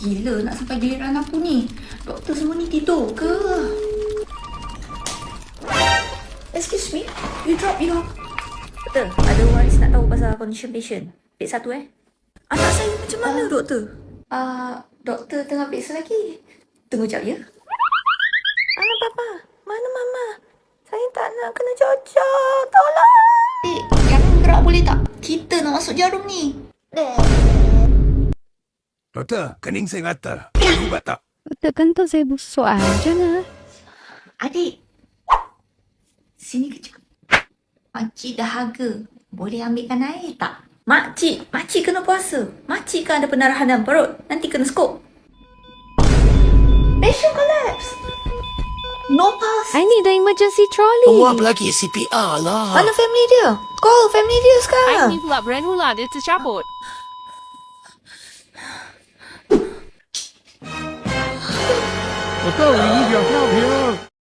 Gila nak sampai giliran aku ni. Doktor semua ni tidur ke? Excuse me, you drop your... Doktor, ada waris nak tahu pasal condition patient. Pit 1 Anak saya macam mana, doktor? Doktor tengah periksa lagi. Tunggu jap ya. Anak papa, mana mama? Saya tak nak kena cocok. Tolong. Jangan gerak boleh tak? Kita nak masuk jarum ni. Doktor, kening saya gatal. Ada ubat tak? Doktor kentut saya busuk aja lah. Adik. Sini kejap. Makcik dahaga. Boleh ambilkan air tak? Makcik kena puasa. Makcik kan ada pendarahan dalam perut. Nanti kena skop. Patient collapse. No pulse. I need the emergency trolley. Awak lagi CPR lah. Mana family dia? Call family dia sekarang. Ai ni pula brand hula dia tercabut. Doktor, we need your help here.